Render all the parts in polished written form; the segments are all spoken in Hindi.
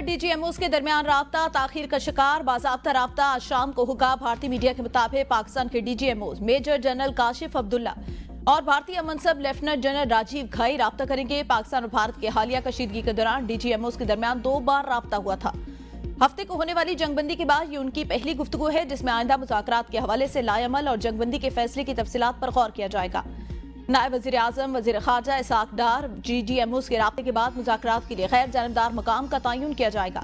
डीजीएमओस के दरमियान राब्ता ताखीर का शिकार। बाज़ाब्ता राब्ता आज शाम को हुआ। भारतीय मीडिया के मुताबिक पाकिस्तान के डीजीएमओस मेजर जनरल काशिफ अब्दुल्ला और भारतीय मनसब लेफ्टिनेंट जनरल राजीव घाई राब्ता करेंगे। पाकिस्तान और भारत की हालिया कशीदगी के दौरान डीजीएमओस के दरमियान 2 बार राब्ता हुआ था। हफ्ते को होने वाली जंगबंदी के बाद ये उनकी पहली गुफ्तगू है, जिसमें आइंदा मुज़ाकरात के हवाले से लाएमल और जंगबंदी के फैसले की तफसीलात पर गौर किया जाएगा। नायब वज़ीर आज़म वज़ीर ख़ारजा इसाक डार डीजीएमओस के राब्ते के बाद मुज़ाकरात के लिए गैर जानबदार मकाम का तयन किया जाएगा।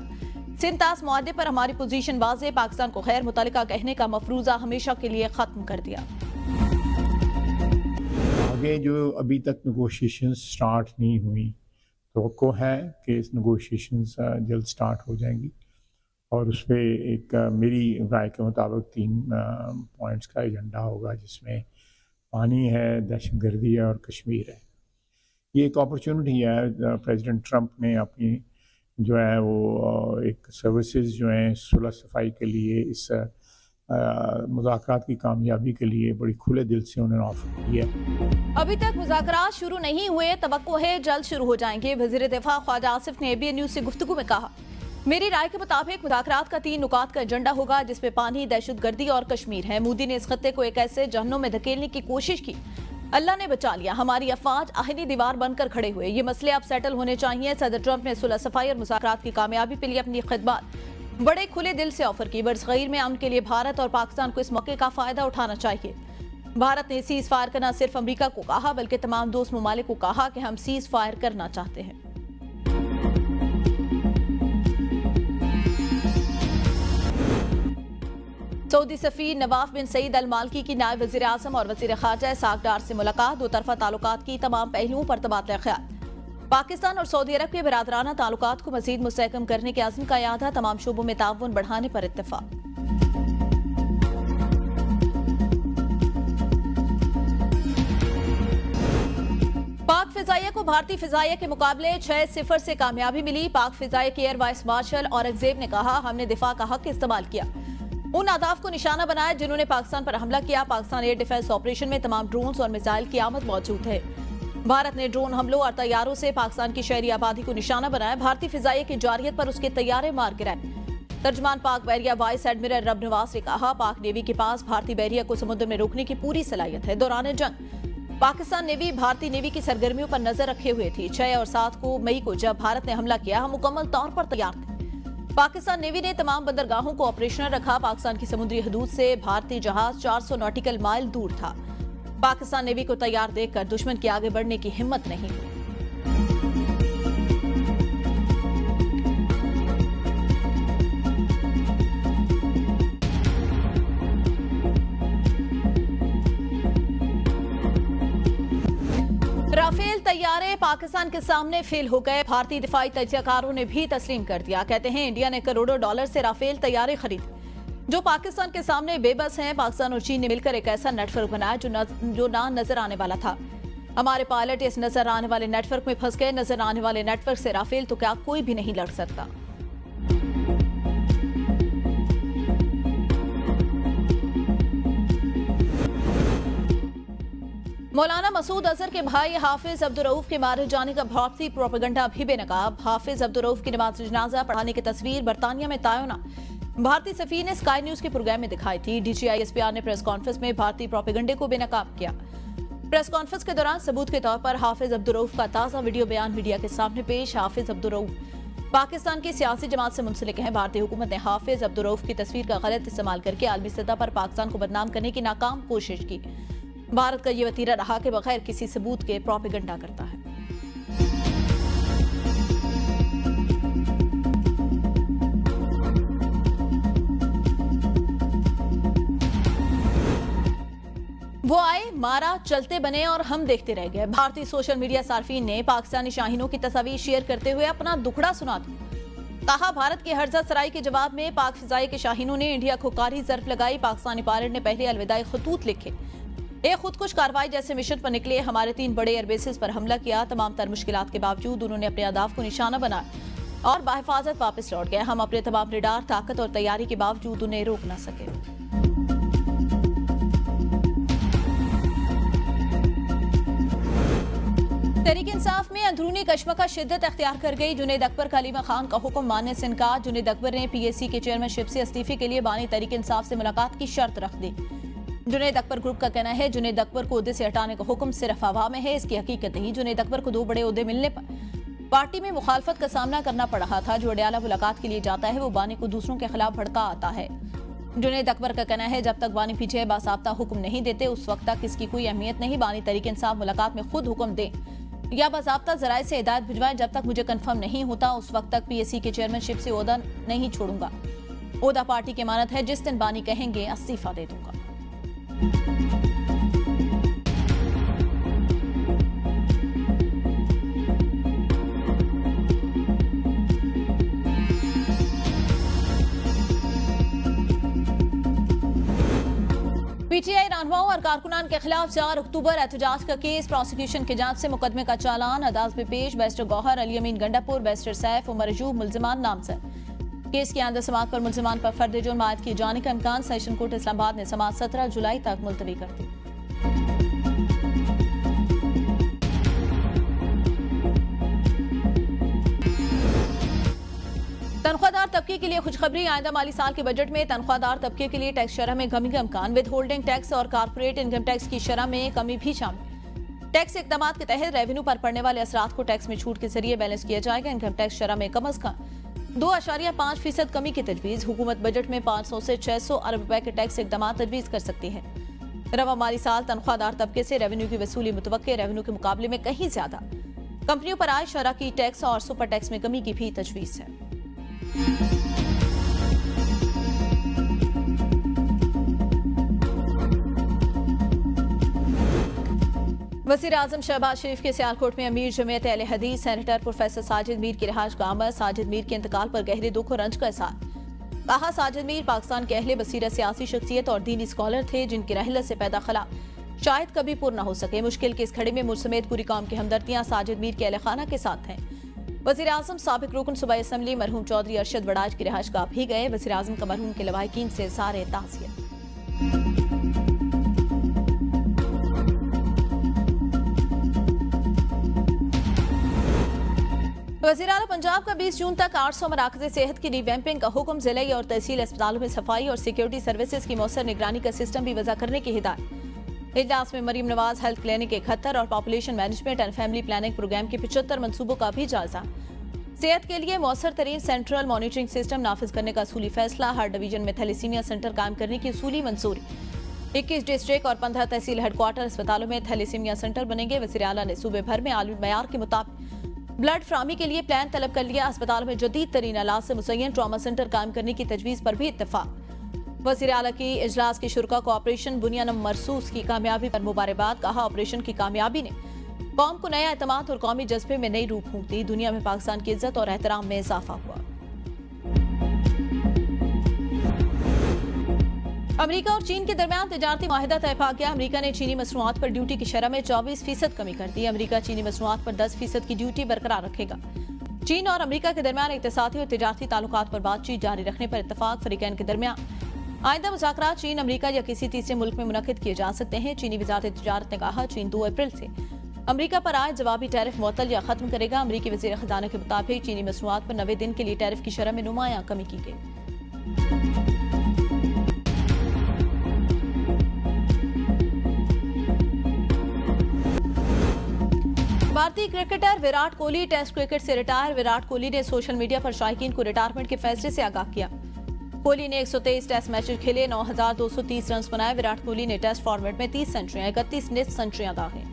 सिंतास मुआहदे पर हमारी पोजीशन वाज़े, पाकिस्तान को गैर मुतल्लिका कहने का मफरूज़ा हमेशा के लिए ख़त्म कर दिया। आगे जो अभी तक नेगोशिएशंस स्टार्ट नहीं हुई, तो है कि इस नेगोशिएशंस जल्द स्टार्ट हो जाएंगी और उस पर एक मेरी राय के मुताबिक 3 पॉइंट्स का एजेंडा होगा, जिसमें पानी है, दहशतगर्दी है और कश्मीर है। ये एक अपॉर्चुनिटी है। प्रेसिडेंट ट्रंप ने अपनी जो है वो एक सर्विसेज जो हैं सुलह सफाई के लिए, इस मुज़ाकरात की कामयाबी के लिए बड़ी खुले दिल से उन्होंने ऑफर की है। अभी तक मुज़ाकरात शुरू नहीं हुए, तवक्को है जल्द शुरू हो जाएंगे। वज़ीर दिफा ख्वाजा आसिफ ने एबीएन न्यूज़ से गुफ्तगू में कहा, मेरी राय के मुताबिक मुज़ाकरात का 3 नुकात का एजेंडा होगा, जिसमें पानी, दहशतगर्दी और कश्मीर है। मोदी ने इस खत्ते को एक ऐसे जहन्नुम में धकेलने की कोशिश की, अल्लाह ने बचा लिया। हमारी अफवाज आहिनी दीवार बनकर खड़े हुए। ये मसले अब सेटल होने चाहिए। सदर ट्रंप ने सुलह सफाई और मुज़ाकरात की कामयाबी के लिए अपनी खिदमत बड़े खुले दिल से ऑफर की। बरसगीर में अमन के लिए भारत और पाकिस्तान को इस मौके का फायदा उठाना चाहिए। भारत ने सीज फायर का न सिर्फ अमरीका को कहा, बल्कि तमाम दोस्त ममालिक को कहा कि हम सीज फायर करना चाहते हैं। सऊदी सफीर नवाफ बिन सईद अल मालकी की नायब वज़ीर आज़म और वज़ीर ख़ारजा इसाक डार से मुलाकात। 2 तरफ़ा ताल्लुकात की तमाम पहलुओं पर तबादला ख्याल। पाकिस्तान और सऊदी अरब के बिरादराना ताल्लुकात को मज़ीद मुस्तहकम करने के अज़्म का यादा। तमाम शोबों में ताउन बढ़ाने पर इत्तेफाक। पाक फिजाइया को भारतीय फिजाइया के मुकाबले 6-0 से कामयाबी मिली। पाक फिजाइया के एयर वाइस मार्शल औरंगजेब ने कहा, हमने दिफा का हक इस्तेमाल किया, उन अहदाफ को निशाना बनाया जिन्होंने पाकिस्तान पर हमला किया। पाकिस्तान एयर डिफेंस ऑपरेशन में तमाम ड्रोन्स और मिसाइल की आमद मौजूद है। भारत ने ड्रोन हमलों और तैयारों से पाकिस्तान की शहरी आबादी को निशाना बनाया। भारतीय फिजाइया की जारियत पर उसके तैयारे मार गिराए। तर्जमान पाक बहरिया वाइस एडमिरल रब नवाज ने कहा, पाक नेवी के पास भारतीय बहरिया को समुद्र में रोकने की पूरी सलाहियत है। दौरान जंग पाकिस्तान नेवी भारतीय नेवी की सरगर्मियों पर नजर रखे हुए थी। 6 और 7 मई को जब भारत ने हमला किया, हम मुकम्मल तौर पर तैयार थे। पाकिस्तान नेवी ने तमाम बंदरगाहों को ऑपरेशनल रखा। पाकिस्तान की समुद्री हदूद से भारतीय जहाज 400 नॉटिकल माइल दूर था। पाकिस्तान नेवी को तैयार देखकर दुश्मन के आगे बढ़ने की हिम्मत नहीं हुई। राफेल तैयारे पाकिस्तान के सामने फेल हो गए। भारतीय दिफाई तज्जियाकारों ने भी तस्लीम कर दिया। कहते हैं इंडिया ने करोड़ों डॉलर से राफेल तैयारे खरीदे जो पाकिस्तान के सामने बेबस हैं। पाकिस्तान और चीन ने मिलकर एक ऐसा नेटवर्क बनाया जो ना नजर आने वाला था। हमारे पायलट इस नजर आने वाले नेटवर्क में फंस गए। नजर आने वाले नेटवर्क से राफेल तो क्या कोई भी नहीं लड़ सकता। मौलाना मसूद अजहर के भाई हाफिज अब्दुल रऊफ के मारे जाने का भारतीय प्रोपेगेंडा भी बेनकाब। हाफिज अब्दुल रऊफ की नमाज जनाजा पढ़ाने की तस्वीर बरतानिया में तायना भारतीय सफीर ने स्काई न्यूज के प्रोग्राम में दिखाई थी। डीजीआई एसपीआर ने प्रेस कॉन्फ्रेंस में भारतीय प्रोपेगेंडे को बेनकाब किया। प्रेस कॉन्फ्रेंस के दौरान सबूत के तौर पर हाफिज अब्दुल रऊफ का ताजा वीडियो बयान मीडिया के सामने पेश। हाफिज अब्दुल रऊफ पाकिस्तान की सियासी जमात से मुंसलिक हैं। भारतीय हुकूमत ने हाफिज अब्दुल रऊफ की तस्वीर का गलत इस्तेमाल करके आलमी सतह पर पाकिस्तान को बदनाम करने की नाकाम कोशिश की। भारत का ये वतीरा रहा कि बगैर किसी सबूत के प्रोपेगेंडा करता है। वो आए, मारा, चलते बने और हम देखते रह गए। भारतीय सोशल मीडिया सार्फिन ने पाकिस्तानी शाहीनों की तस्वीर शेयर करते हुए अपना दुखड़ा सुना दिया। कहा, भारत के हर्जा सराई के जवाब में पाक फिजाई के शाहीनों ने इंडिया को कारी जर्फ लगाई। पाकिस्तानी पायलट ने पहले अलविदाई खतूत लिखे, एक खुदकुश कार्रवाई जैसे मिशन पर निकले। हमारे 3 बड़े एयरबेसेस पर हमला किया। तमाम तर मुश्किलात के बावजूद उन्होंने अपने अहदाफ को निशाना बनाया और बाहिफाजत वापस लौट गए। हम अपने तमाम रेडार, ताकत और तैयारी के बावजूद उन्हें रोक न सके। तहरीक इंसाफ में अंदरूनी कशमकश शिद्दत अख्तियार कर गई। जुनैद अकबर का अलीमा खान का हुक्म मानने से इनकार। जुनैद अकबर ने पीएसी के चेयरमैनशिप से इस्तीफे के लिए बानी तहरीक इंसाफ से मुलाकात की शर्त रख दी। जुनैद अकबर ग्रुप का कहना है जुनैद अकबर को ओहदे से हटाने का हुक्म सिर्फ हवा में है, इसकी हकीकत नहीं। जुनैद अकबर को 2 बड़े ओहदे मिलने पर पार्टी में मुखालफत का सामना करना पड़ रहा था। जो अडयाला मुलाकात के लिए जाता है वो बानी को दूसरों के खिलाफ भड़का आता है। जुनैद अकबर का कहना है जब तक बानी पीछे बासाब्ता हुक्म नहीं देते उस वक्त तक इसकी कोई अहमियत नहीं। बानी तहरीक इंसाफ मुलाकात में खुद हुक्म दें या बासाब्ता जराए से हिदायत भिजवाएं, जब तक मुझे कंफर्म नहीं होता उस वक्त तक पीएसी के चेयरमैनशिप से ओहदा नहीं छोड़ूंगा। ओहदा पार्टी की अमानत है, जिस दिन बानी कहेंगे इस्तीफा दे दूंगा। पीटीआई रहनुमाओं और कारकुनान के खिलाफ 4 अक्टूबर एहतजाज का केस। प्रोसिक्यूशन की जांच से मुकदमे का चालान अदालत में पेश। बैरिस्टर गौहर, अली अमीन गंडापुर, बैरिस्टर सैफ, उमर अयूब मुल्जिमान नामजद। केस की आइंदा समाअत पर मुल्जिमान पर फर्द जुर्म आयद किए जाने का इम्कान। सेशन कोर्ट इस्लामाबाद ने समाअत 17 जुलाई तक मुलतवी कर दी। तनख्वाहदार तबके के लिए खुशखबरी। आइंदा माली साल के बजट में तनख्वाहदार तबके के लिए टैक्स शरह में कमी का इम्कान। विद होल्डिंग टैक्स और कारपोरेट इनकम टैक्स की शरह में कमी भी शामिल। टैक्स इकदाम के तहत रेवेन्यू पर पड़ने वाले असरात को टैक्स में छूट के जरिए बैलेंस किया जाएगा। इनकम टैक्स शरह में कम अज कम 2.5% कमी की तजवीज़। हुकूमत बजट में 500 से 600 अरब रुपए के टैक्स इकदाम तजवीज़ कर सकती है। रवा माली साल तनख्वाहदार तबके से रेवेन्यू की वसूली मुतवक्के रेवेन्यू के मुकाबले में कहीं ज्यादा। कंपनियों पर आय शरह की टैक्स और सुपर टैक्स में कमी की भी तजवीज़ है। वज़ीर आज़म शहबाज शरीफ के सियालकोट में अमीर जमीयत अहले हदीस सेनेटर प्रोफेसर साजिद मीर की रिहाइश गाह में। साजिद मीर के इंतकाल पर गहरे दुख और रंज का इज़हार। कहा साजिद मीर पाकिस्तान के अहले बसीरत सियासी शख्सियत और दीनी स्कॉलर थे जिनकी रहलत से पैदा खला शायद कभी पूर्ण न हो सके। मुश्किल के इस खड़े में मुझ समेत पूरी कौम की हमदर्दियां साजिद मीर के अहले खाना के साथ हैं। वज़ीर आज़म साबिक रुकन सूबाई असम्बली मरहूम चौधरी अरशद वड़ाज की रिहाइश गाह भी गए। वज़ीर आज़म का मरहूम के लवाहिकीन से सारे ताज़ियत। वज़ीर आला पंजाब का 20 जून तक 800 मराकज़े सेहत की रिवैम्पिंग का हुक्म। ज़िले और तहसील अस्पतालों में सफाई और सिक्योरिटी सर्विसेज की मौसर निगरानी का सिस्टम भी वज़ा करने की हिदायत। इजलास में मरीम नवाज हेल्थ क्लिनिक 71 और population management and family planning programme के 75 मनसूबों का भी जायजा। सेहत के लिए मौसर तरीन सेंट्रल मॉनिटरिंग सिस्टम नाफिज करने का असूली फैसला। हर डिवीजन में थैलेसीमिया सेंटर कायम करने की असूली मंजूरी। 21 डिस्ट्रिक्ट और 15 तहसील हेडक्वार्टर अस्पतालों में थैलेसीमिया सेंटर बनेंगे। वज़ीर आला ने सूबे भर में आलमी मयार के मुताबिक ब्लड फ्राहमी के लिए प्लान तलब कर लिया। अस्पताल में जदीद तरीन आलात से मुसय्यन ट्रॉमा सेंटर कायम करने की तजवीज़ पर भी इत्तफाक। वज़ीर आला की इजलास की शुरा को ऑपरेशन बुनियान मरसूस की कामयाबी पर मुबारकबाद। कहा ऑपरेशन की कामयाबी ने कौम को नया एतमाद और कौमी जज्बे में नई रूह फूंक दी। दुनिया में पाकिस्तान की इज्जत और एहतराम में इजाफा हुआ। अमेरिका और चीन के दरमियान तिजारती माहिदा तय पा गया। अमेरिका ने चीनी मसनूआत पर ड्यूटी की शरह में 24% कमी कर दी। अमेरिका चीनी मसनूआत पर 10% की ड्यूटी बरकरार रखेगा। चीन और अमेरिका के दरमियान इक्तिसादी और तिजारती ताल्लुकात पर बातचीत जारी रखने पर इत्तफाक। फरीकैन के दरमियान आइंदा मुज़ाकरात चीन, अमेरिका या किसी तीसरे मुल्क में मुनक्किद किए जा सकते हैं। चीनी वज़ारत तिजारत ने कहा चीन 2 अप्रैल से अमेरिका पर आए जवाबी टैरिफ मुअत्तल या खत्म करेगा। अमेरिकी वज़ीर ख़जाना के मुताबिक चीनी मसनूआत पर 90 दिन के लिए टैरिफ की शरह में नुमायां कमी की गई। भारतीय cricketer Virat Kohli test cricket से रिटायर। विराट कोहली ने सोशल मीडिया पर शायकीन को रिटायरमेंट के फैसले से आगाह किया। कोहली ने 123 टेस्ट मैचेस खेले, 9,230 रन बनाए। विराट कोहली ने टेस्ट फॉर्मेट में 30 सेंचुरियां, 31 टेस्ट सेंचुरियां दागे।